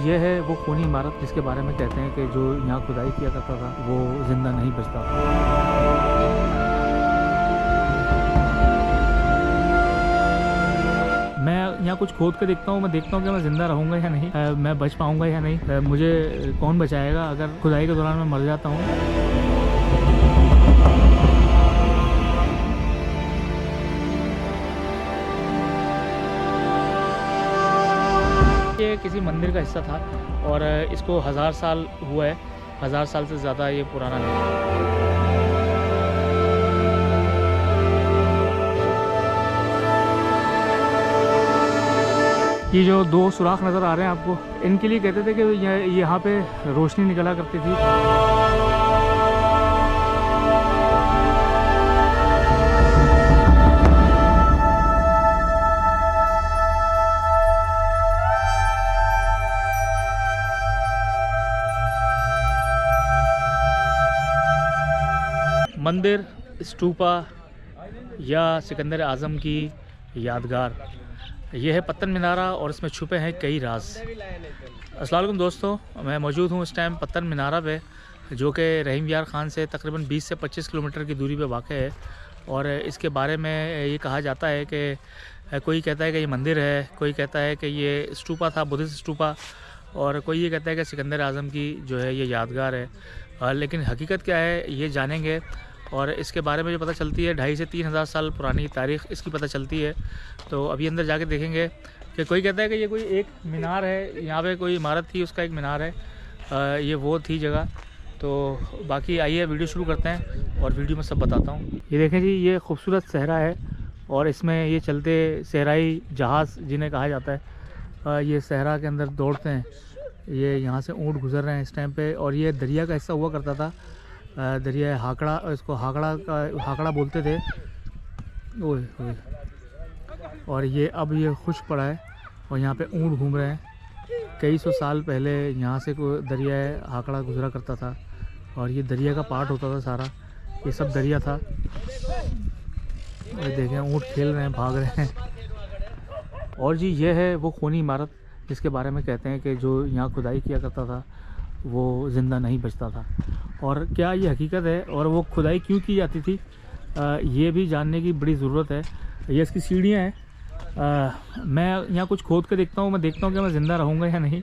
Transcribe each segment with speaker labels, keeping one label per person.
Speaker 1: ये है वो खूनी इमारत जिसके बारे में कहते हैं कि जो यहाँ खुदाई किया करता था वो ज़िंदा नहीं बचता था। मैं यहाँ कुछ खोद के देखता हूँ, मैं देखता हूँ कि मैं ज़िंदा रहूँगा या नहीं, मैं बच पाऊँगा या नहीं, मुझे कौन बचाएगा अगर खुदाई के दौरान मैं मर जाता हूँ। ये किसी मंदिर का हिस्सा था और इसको 1000 साल हुआ है, 1000 साल से ज़्यादा ये पुराना नहीं है। ये जो दो सुराख नज़र आ रहे हैं आपको, इनके लिए कहते थे कि यहाँ पे रोशनी निकला करती थी। मंदिर, स्टूपा या सिकंदर आज़म की यादगार, यह है पत्तन मीनारा और इसमें छुपे हैं कई राज। अस्सलाम वालेकुम दोस्तों, मैं मौजूद हूँ इस टाइम पत्तन मीनारा पे, जो कि रहीम यार ख़ान से तकरीबन 20 से 25 किलोमीटर की दूरी पे वाक़ है। और इसके बारे में ये कहा जाता है कि कोई कहता है कि ये मंदिर है, कोई कहता है कि ये स्टूपा था, बुद्धिस्ट स्टूपा, और कोई ये कहता है कि सिकंदर आज़म की जो है ये यादगार है। लेकिन हकीकत क्या है ये जानेंगे। और इसके बारे में जो पता चलती है 2500 से 3000 साल पुरानी तारीख़ इसकी पता चलती है। तो अभी अंदर जाके देखेंगे कि कोई कहता है कि ये कोई एक मीनार है, यहाँ पे कोई इमारत थी उसका एक मीनार है, ये वो थी जगह। तो बाकी आइए वीडियो शुरू करते हैं और वीडियो में सब बताता हूँ। ये देखें जी, ये खूबसूरत सहरा है और इसमें ये चलते सहराई जहाज़ जिन्हें कहा जाता है, ये सहरा के अंदर दौड़ते हैं। ये यहाँ से ऊँट गुज़र रहे हैं इस टाइम पे। और ये दरिया का हिस्सा हुआ करता था, दरिया हाकड़ा, इसको हाकड़ा बोलते थे। ओए ओए। और ये अब ये खुश पड़ा है और यहाँ पे ऊँट घूम रहे हैं। कई सौ साल पहले यहाँ से कोई दरिया हाकड़ा गुज़रा करता था और ये दरिया का पार्ट होता था सारा, ये सब दरिया था। और देखें ऊँट खेल रहे हैं, भाग रहे हैं। और जी ये है वो खूनी इमारत जिसके बारे में कहते हैं कि जो यहाँ खुदाई किया करता था वो ज़िंदा नहीं बचता था। और क्या ये हकीकत है और वो खुदाई क्यों की जाती थी, ये भी जानने की बड़ी ज़रूरत है। ये इसकी सीढ़ियाँ हैं। मैं यहाँ कुछ खोद के देखता हूँ, मैं देखता हूँ कि मैं ज़िंदा रहूँगा या नहीं,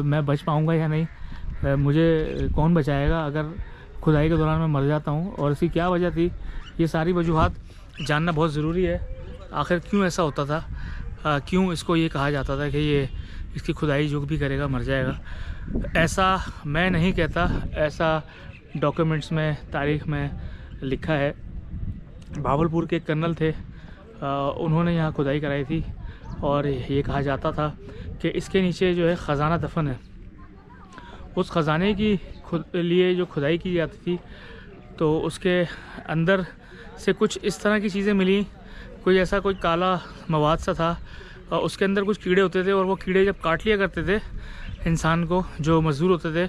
Speaker 1: मैं बच पाऊँगा या नहीं, मुझे कौन बचाएगा अगर खुदाई के दौरान मैं मर जाता हूँ। और इसकी क्या वजह थी, ये सारी वजूहात जानना बहुत ज़रूरी है। आखिर क्यों ऐसा होता था, क्यों इसको ये कहा जाता था कि ये इसकी खुदाई जो भी करेगा मर जाएगा। ऐसा मैं नहीं कहता, ऐसा डॉक्यूमेंट्स में, तारीख़ में लिखा है। भावलपुर के कर्नल थे, उन्होंने यहाँ खुदाई कराई थी और ये कहा जाता था कि इसके नीचे जो है ख़जाना दफन है। उस ख़जाने की लिए जो खुदाई की जाती थी तो उसके अंदर से कुछ इस तरह की चीज़ें मिली, कोई ऐसा कोई काला मवाद सा था, उसके अंदर कुछ कीड़े होते थे और वो कीड़े जब काट लिया करते थे इंसान को, जो मज़दूर होते थे,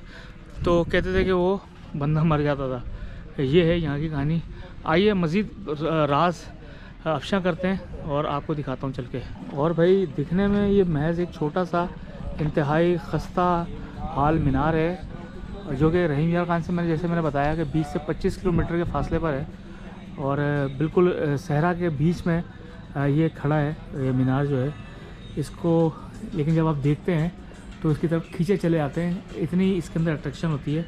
Speaker 1: तो कहते थे कि वो बंदा मर जाता था। ये है यहाँ की कहानी। आइए मज़ीद राज अफशा करते हैं और आपको दिखाता हूँ चल के। और भाई दिखने में ये महज एक छोटा सा इंतहाई खस्ता हाल मीनार है, जो कि रहीम यार ख़ान से मैंने बताया कि 20 से 25 किलोमीटर के फासले पर है और बिल्कुल सहरा के बीच में ये खड़ा है ये मीनार जो है इसको। लेकिन जब आप देखते हैं तो इसकी तरफ खींचे चले आते हैं, इतनी इसके अंदर अट्रैक्शन होती है।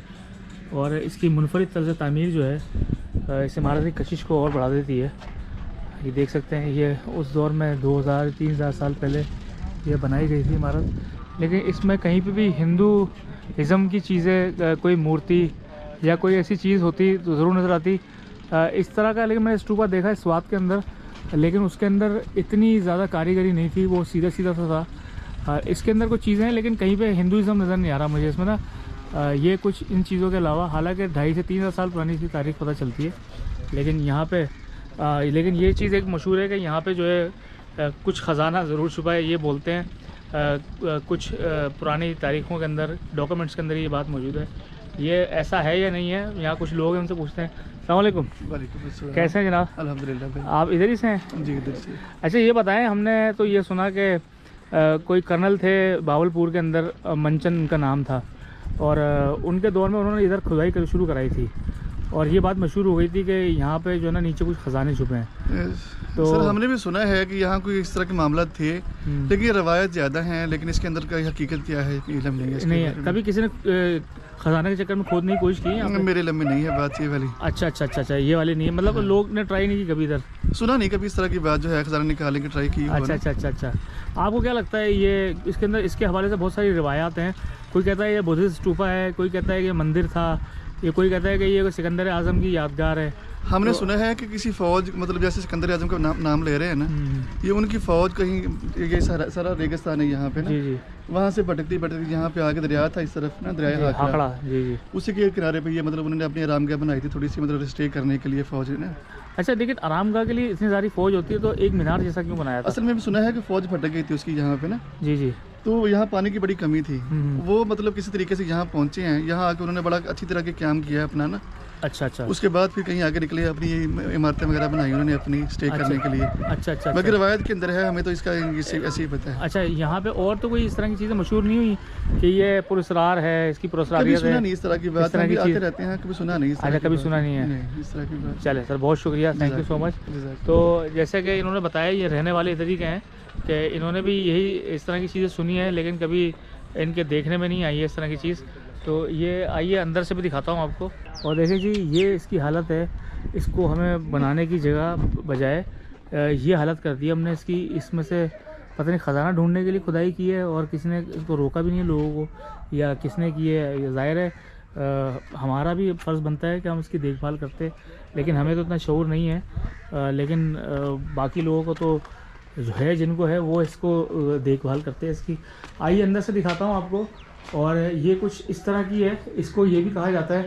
Speaker 1: और इसकी मुनफरिद तर्ज़ तामीर जो है इस इमारत की कशिश को और बढ़ा देती है। ये देख सकते हैं, ये उस दौर में 2000-3000 साल पहले ये बनाई गई थी इमारत। लेकिन इसमें कहीं पे भी हिंदूइज़्म की चीज़ें, कोई मूर्ति या कोई ऐसी चीज़ होती तो ज़रूर नज़र आती इस तरह का। लेकिन मैंने स्टूपा देखा है स्वात के अंदर, लेकिन उसके अंदर इतनी ज़्यादा कारीगरी नहीं थी, वो सीधा सीधा सा था। इसके अंदर कुछ चीज़ें हैं लेकिन कहीं पे हिंदुइज़्म नज़र नहीं आ रहा मुझे इसमें ना। ये कुछ इन चीज़ों के अलावा, हालांकि 2500 से 3000 साल पुरानी इसकी तारीख़ पता चलती है, लेकिन यहाँ पे लेकिन ये चीज़ एक मशहूर है कि यहाँ पे जो है कुछ ख़जाना ज़रूर छुपा है, ये बोलते हैं। कुछ पुरानी तारीख़ों के अंदर, डॉक्यूमेंट्स के अंदर ये बात मौजूद है। ये ऐसा है या नहीं है, यहाँ कुछ लोग हैं उनसे पूछते हैं। अस्सलाम वालेकुम। कैसे हैं जनाब?
Speaker 2: अल्हम्दुलिल्लाह।
Speaker 1: आप इधर ही से हैं?
Speaker 2: जी इधर से।
Speaker 1: अच्छा ये बताएं, हमने तो ये सुना कि कोई कर्नल थे बावलपुर के अंदर, मंचन उनका नाम था, और उनके दौर में उन्होंने इधर खुदाई कर शुरू कराई थी, और ये बात मशहूर हो गई थी कि यहाँ पे जो है ना नीचे कुछ खजाने छुपे हैं।
Speaker 2: तो सर हमने भी सुना है कि यहाँ कोई इस तरह के मामला थे, लेकिन ये रवायत ज़्यादा हैं, लेकिन इसके अंदर का हकीकत क्या है इल्म नहीं है।
Speaker 1: नहीं है, कभी किसी ने खजाने के चक्कर में खोदने की कोशिश की है? मेरे
Speaker 2: इल्म में नहीं है बात ये वाली।
Speaker 1: अच्छा, ये वाली नहीं है, मतलब लोग ने ट्राई नहीं की कभी इधर?
Speaker 2: सुना नहीं कभी इस तरह की बात जो है खजाना निकालने की ट्राई की।
Speaker 1: अच्छा। आपको क्या लगता है ये इसके अंदर, इसके हवाले से बहुत सारी रिवायात हैं। कोई कहता है ये बुद्धिस्ट स्तूपा है, कोई कहता है कि मंदिर था, ये कोई कहता है कि ये सिकंदर आजम की यादगार है।
Speaker 2: हमने सुना है कि किसी फौज, मतलब जैसे सिकंदर आजम का नाम ले रहे हैं ना, ये उनकी फौज कहीं, ये सारा रेगिस्तान है यहाँ पे ना,
Speaker 1: जी। वहाँ
Speaker 2: से भटकती यहाँ पे आगे दरिया था इस तरफ ना, दरिया हाकड़ा, जी। उसी के किनारे पे ये मतलब उन्होंने अपनी आरामगाह बनाई थी थोड़ी सी, मतलब स्टे करने के लिए फौज ने।
Speaker 1: अच्छा, लेकिन आरामगाह के लिए इतनी सारी फौज होती है तो एक मीनार जैसा क्यों बनाया था?
Speaker 2: असल में भी सुना है कि फौज भटक गई थी उसकी यहाँ पे ना।
Speaker 1: जी।
Speaker 2: तो यहाँ पानी की बड़ी कमी थी, वो मतलब किसी तरीके से यहाँ पहुँचे हैं, यहाँ आके उन्होंने बड़ा अच्छी तरह के काम किया है अपना ना।
Speaker 1: अच्छा।
Speaker 2: उसके बाद फिर कहीं आगे निकले, अपनी इमारतें वगैरह बनाई उन्होंने अपनी स्टे करने के लिए।
Speaker 1: अच्छा।
Speaker 2: बाकी रवायत के अंदर है, हमें तो इसका ऐसे ही पता है।
Speaker 1: अच्छा, यहाँ पे और तो कोई इस तरह की चीज़ें मशहूर नहीं हुई कि ये पुरस्कार है, इसकी पुरस्कारियत है?
Speaker 2: सुना नहीं इस तरह की बात, आते रहते हैं, कभी सुना नहीं।
Speaker 1: अच्छा, कभी सुना नहीं है
Speaker 2: इस तरह की बात।
Speaker 1: चले सर, बहुत शुक्रिया, थैंक यू सो मच। तो जैसे कि इन्होंने बताया, ये रहने वाले इधर ही के हैं कि इन्होंने भी यही इस तरह की चीज़ें सुनी है, लेकिन कभी इनके देखने में नहीं आई है इस तरह की चीज़। तो ये आइए अंदर से भी दिखाता हूँ आपको। और देखिए जी, ये इसकी हालत है, इसको हमें बनाने की जगह बजाय ये हालत कर दी हमने इसकी। इसमें से पता नहीं ख़जाना ढूंढने के लिए खुदाई की है, और किसी ने इसको रोका भी नहीं है लोगों को, या किसने की है। ज़ाहिर है हमारा भी फ़र्ज़ बनता है कि हम इसकी देखभाल करते, लेकिन हमें तो इतना शऊर नहीं है। लेकिन बाकी लोगों को तो जो है, जिनको है, वो इसको देखभाल करते हैं इसकी। आइए अंदर से दिखाता हूँ आपको। और ये कुछ इस तरह की है, इसको ये भी कहा जाता है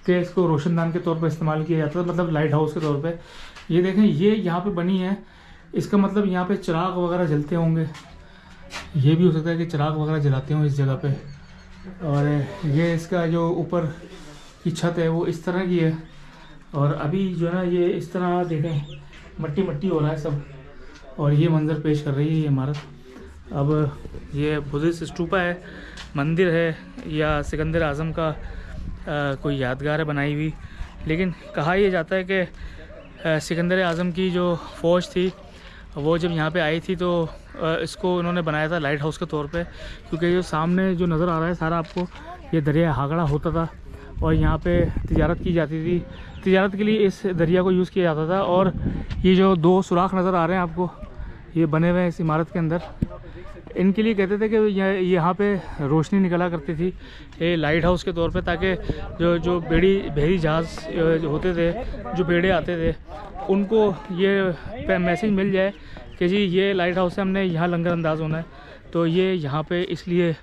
Speaker 1: कि इसको रोशनदान के तौर पर इस्तेमाल किया जाता है, मतलब लाइट हाउस के तौर पे। ये देखें, ये यहाँ पे बनी है, इसका मतलब यहाँ पे चिराग वगैरह जलते होंगे, ये भी हो सकता है कि चिराग वगैरह जलाते हों इस जगह पे। और ये इसका जो ऊपर की छत है वो इस तरह की है, और अभी जो है ना ये इस तरह देखें मट्टी हो रहा है सब, और ये मंज़र पेश कर रही है ये इमारत। अब ये बुद्धिस्ट स्तूपा है, मंदिर है, या सिकंदर आज़म का कोई यादगार है बनाई हुई। लेकिन कहा यह जाता है कि सिकंदर आज़म की जो फ़ौज थी वो जब यहाँ पे आई थी तो इसको उन्होंने बनाया था लाइट हाउस के तौर पे, क्योंकि जो सामने जो नज़र आ रहा है सारा आपको, ये दरिया हाकड़ा होता था, और यहाँ पे तिजारत की जाती थी। तिजारत के लिए इस दरिया को यूज़ किया जाता था। और ये जो दो सुराख नज़र आ रहे हैं आपको, ये बने हुए हैं इस इमारत के अंदर, इनके लिए कहते थे कि यहाँ पे रोशनी निकला करती थी ये लाइट हाउस के तौर पे, ताकि जो बहरी जहाज़ होते थे, जो बेड़े आते थे, उनको ये मैसेज मिल जाए कि जी ये लाइट हाउस से हमने यहाँ लंगर अंदाज होना है, तो ये यहाँ पे इसलिए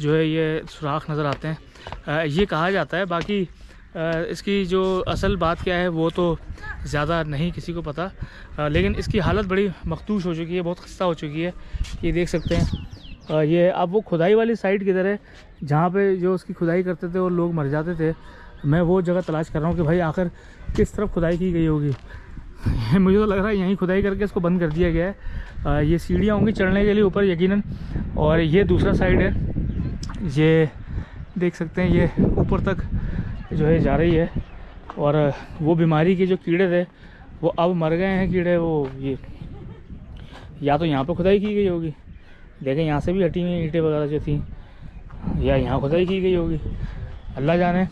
Speaker 1: जो है ये सुराख नज़र आते हैं, ये कहा जाता है। बाकी इसकी जो असल बात क्या है वो तो ज़्यादा नहीं किसी को पता, लेकिन इसकी हालत बड़ी मखदूश हो चुकी है, बहुत खस्ता हो चुकी है। ये देख सकते हैं। ये अब वो खुदाई वाली साइड किधर है जहाँ पे जो उसकी खुदाई करते थे और लोग मर जाते थे, मैं वो जगह तलाश कर रहा हूँ कि भाई आखिर किस तरफ खुदाई की गई होगी। मुझे तो लग रहा है यहीं खुदाई करके इसको बंद कर दिया गया है। ये सीढ़ियाँ होंगी चढ़ने के लिए ऊपर यकीनन, और ये दूसरा साइड है, ये देख सकते हैं, ये ऊपर तक जो है जा रही है। और वो बीमारी के जो कीड़े थे वो अब मर गए हैं कीड़े, वो ये या तो यहाँ पे खुदाई की गई होगी, देखें यहाँ से भी हटी हुई ईंटें वगैरह जो थी, या यहाँ खुदाई की गई होगी, अल्लाह जाने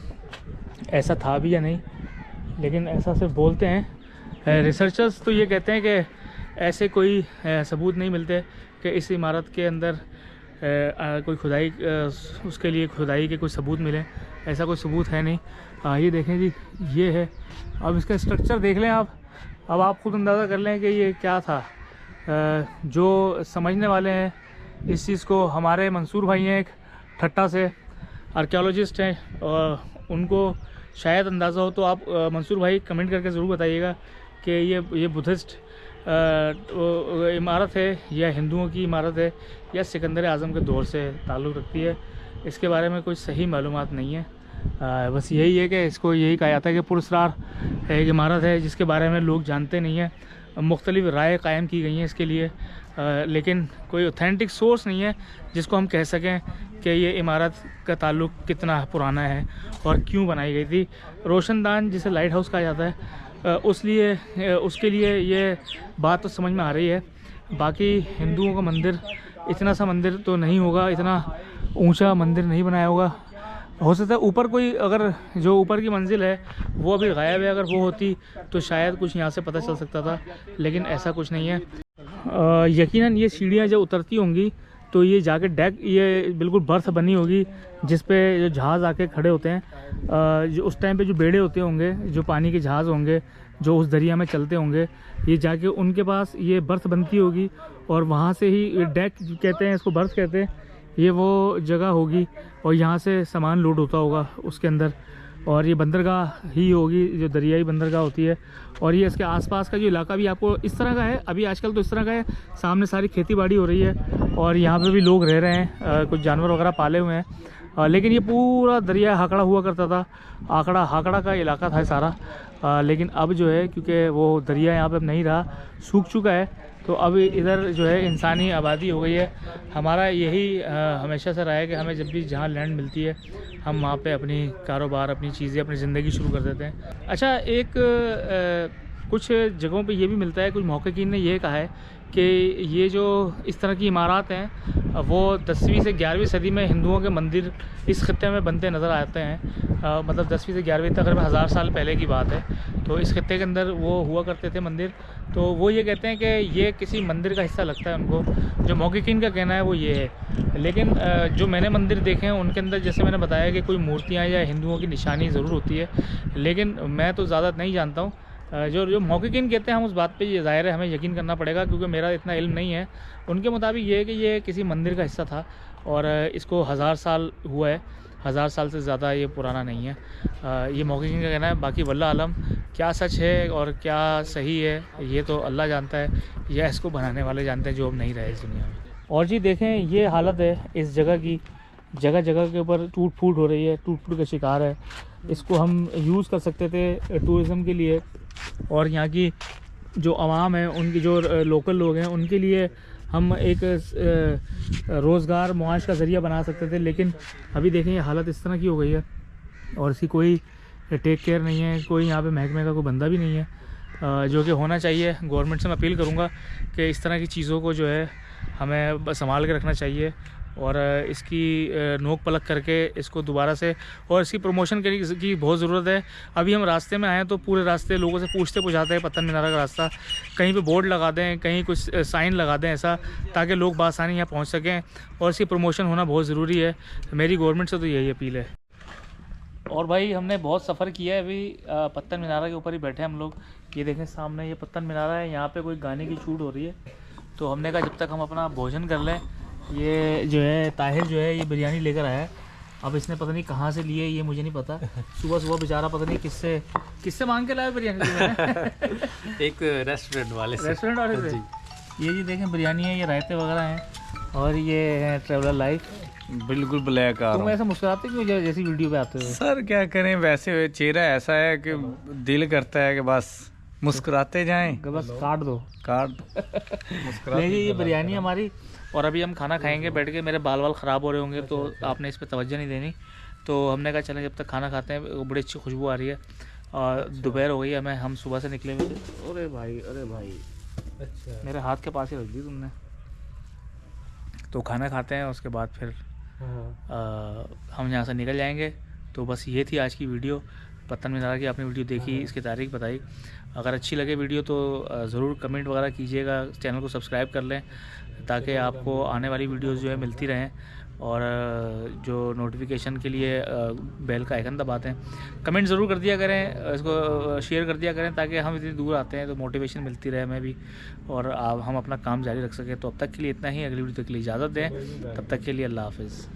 Speaker 1: ऐसा था भी या नहीं, लेकिन ऐसा सिर्फ बोलते हैं। रिसर्चर्स तो ये कहते हैं कि ऐसे कोई सबूत नहीं मिलते कि इस इमारत के अंदर कोई खुदाई, उसके लिए खुदाई के कोई सबूत मिले, ऐसा कोई सबूत है नहीं। ये देखें जी, ये है। अब इसका स्ट्रक्चर देख लें आप, अब आप खुद अंदाज़ा कर लें कि ये क्या था। जो समझने वाले हैं इस चीज़ को, हमारे मंसूर भाई हैं एक ठट्टा से आर्कियोलॉजिस्ट हैं, और उनको शायद अंदाज़ा हो, तो आप मंसूर भाई कमेंट करके ज़रूर बताइएगा कि ये बुद्धिस्ट इमारत है या हिंदुओं की इमारत है या सिकंदर आज़म के दौर से ताल्लुक़ रखती है। इसके बारे में कोई सही मालूमात नहीं है। बस यही है कि इसको यही कहा जाता है कि पुरस्कार एक इमारत है जिसके बारे में लोग जानते नहीं हैं। मुख्तलिफ राय कायम की गई हैं इसके लिए, लेकिन कोई ऑथेंटिक सोर्स नहीं है जिसको हम कह सकें कि ये इमारत का ताल्लुक़ कितना पुराना है और क्यों बनाई गई थी। रोशनदान जिसे लाइट हाउस कहा जाता है, उसके लिए ये बात तो समझ में आ रही है। बाकी हिंदुओं का मंदिर इतना सा मंदिर तो नहीं होगा, इतना ऊंचा मंदिर नहीं बनाया होगा। हो सकता है ऊपर कोई, अगर जो ऊपर की मंजिल है वो अभी गायब है, अगर वो होती तो शायद कुछ यहाँ से पता चल सकता था, लेकिन ऐसा कुछ नहीं है। यकीनन ये सीढ़ियाँ जब उतरती होंगी तो ये जाके डेक, ये बिल्कुल बर्थ बनी होगी जिस पे जो जहाज़ आके खड़े होते हैं, जो उस टाइम पे जो बेड़े होते होंगे, जो पानी के जहाज़ होंगे जो उस दरिया में चलते होंगे, ये जाके उनके पास ये बर्थ बनती होगी और वहाँ से ही डेक कहते हैं इसको, बर्थ कहते हैं, ये वो जगह होगी और यहाँ से सामान लोड होता होगा उसके अंदर। और ये बंदरगाह ही होगी जो दरियाई बंदरगाह होती है। और ये इसके आसपास का जो इलाका भी आपको इस तरह का है, अभी आजकल तो इस तरह का है, सामने सारी खेती बाड़ी हो रही है और यहाँ पे भी लोग रह रहे हैं, कुछ जानवर वगैरह पाले हुए हैं। लेकिन ये पूरा दरिया हाकड़ा हुआ करता था, हाकड़ा का इलाका था सारा। लेकिन अब जो है, क्योंकि वो दरिया यहाँ पे अब नहीं रहा, सूख चुका है, तो अब इधर जो है इंसानी आबादी हो गई है। हमारा यही हमेशा से रहा है कि हमें जब भी जहाँ लैंड मिलती है हम वहाँ पे अपनी कारोबार, अपनी चीज़ें, अपनी ज़िंदगी शुरू कर देते हैं। अच्छा, एक कुछ जगहों पे ये भी मिलता है, कुछ महक़क़ीन ने ये कहा है कि ये जो इस तरह की इमारत हैं वो 10वीं से 11वीं सदी में हिंदुओं के मंदिर इस खित्ते में बनते नज़र आते हैं। मतलब 10वीं से 11वीं तकरीबन 1000 साल पहले की बात है। तो इस खित्ते के अंदर वो हुआ करते थे मंदिर। तो वो ये कहते हैं कि ये किसी मंदिर का हिस्सा लगता है उनको, जो महक़क़ीन का कहना है वो ये है। लेकिन जो मैंने मंदिर देखे हैं उनके अंदर, जैसे मैंने बताया कि कोई मूर्तियाँ या हिंदुओं की निशानी ज़रूर होती है, लेकिन मैं तो ज़्यादा नहीं जानता हूँ। जो महक़क़ीन कहते हैं हम उस बात पे ये ज़ाहिर है हमें यकीन करना पड़ेगा, क्योंकि मेरा इतना इल्म नहीं है। उनके मुताबिक ये है कि ये किसी मंदिर का हिस्सा था और इसको 1000 साल हुआ है, 1000 साल से ज़्यादा ये पुराना नहीं है। ये महक़क़ीन का कहना है। बाकी वल्लाह आलम क्या सच है और क्या सही है ये तो अल्लाह जानता है, या इसको बनाने वाले जानते हैं जो अब नहीं रहे इस दुनिया में। और जी देखें, ये हालत है इस जगह की, जगह जगह के ऊपर टूट फूट हो रही है, टूट फूट का शिकार है। इसको हम यूज़ कर सकते थे टूरिज़म के लिए, और यहाँ की जो आवाम है, उनकी जो लोकल लोग हैं, उनके लिए हम एक रोज़गार मुआश का ज़रिया बना सकते थे। लेकिन अभी देखें ये हालत इस तरह की हो गई है और इसकी कोई टेक केयर नहीं है, कोई यहाँ पे महकमे का कोई बंदा भी नहीं है, जो कि होना चाहिए। गवर्नमेंट से मैं अपील करूँगा कि इस तरह की चीज़ों को जो है हमें संभाल के रखना चाहिए और इसकी नोक पलक करके इसको दोबारा से, और इसकी प्रमोशन की बहुत ज़रूरत है। अभी हम रास्ते में आए तो पूरे रास्ते लोगों से पूछते पुछाते हैं पत्तन मीनारा का रास्ता, कहीं पे बोर्ड लगा दें, कहीं कुछ साइन लगा दें ऐसा, ताकि लोग बासानी यहाँ पहुँच सकें, और इसकी प्रमोशन होना बहुत ज़रूरी है। मेरी गवर्नमेंट से तो यही अपील है। और भाई हमने बहुत सफ़र किया है, अभी पत्तन मीनारा के ऊपर ही बैठे हैं हम लोग। ये देखें सामने ये पत्तन मीनारा है, यहाँ पे कोई गाने की शूट हो रही है। तो हमने कहा जब तक हम अपना भोजन कर लें। ये जो है ताहिर जो है ये बिरयानी लेकर आया है। अब इसने पता नहीं कहाँ से लिए, ये मुझे नहीं पता। सुबह सुबह बेचारा पता नहीं किससे मांग के लाया बिरयानी। एक रेस्टोरेंट वाले से जी। ये जी देखें बिरयानी है, ये रायते वगैरह हैं, और ये है ट्रैवलर लाइफ।
Speaker 3: बिल्कुल ब्लैक आ रहा।
Speaker 1: तुम ऐसा मुस्कुराते क्यों जैसी वीडियो पे आते हो?
Speaker 3: सर क्या करें, वैसे चेहरा ऐसा है कि दिल करता है कि बस मुस्कुराते जाएं,
Speaker 1: बस काट दो
Speaker 3: मुस्कुराते।
Speaker 1: ये बिरयानी हमारी, और अभी हम खाना खाएंगे बैठ के। मेरे बाल ख़राब हो रहे होंगे तो आपने इस पर तवज्जो नहीं देनी, तो हमने कहा चलें जब तक खाना खाते हैं। बड़ी अच्छी खुशबू आ रही है और दोपहर हो गई है, हम सुबह से निकले हुए थे। अरे भाई अच्छा, मेरे हाथ के पास ही रख दी तुमने। तो खाना खाते हैं, उसके बाद फिर हम यहाँ से निकल जाएंगे। तो बस ये थी आज की वीडियो। पत्तन मीनारा की आपने वीडियो देखी, इसकी तारीख बताई। अगर अच्छी लगे वीडियो तो ज़रूर कमेंट वगैरह कीजिएगा, चैनल को सब्सक्राइब कर लें ताकि आपको आने वाली वीडियोस जो है मिलती रहें, और जो नोटिफिकेशन के लिए बेल का आइकन दबाते हैं। कमेंट ज़रूर कर दिया करें, इसको शेयर कर दिया करें, ताकि हम इतनी दूर आते हैं तो मोटिवेशन मिलती रहे हमें भी, और हम अपना काम जारी रख सकें। तो अब तक के लिए इतना ही, अगली वीडियो तक के लिए इजाज़त दें। तब तक के लिए अल्लाह हाफ़िज़।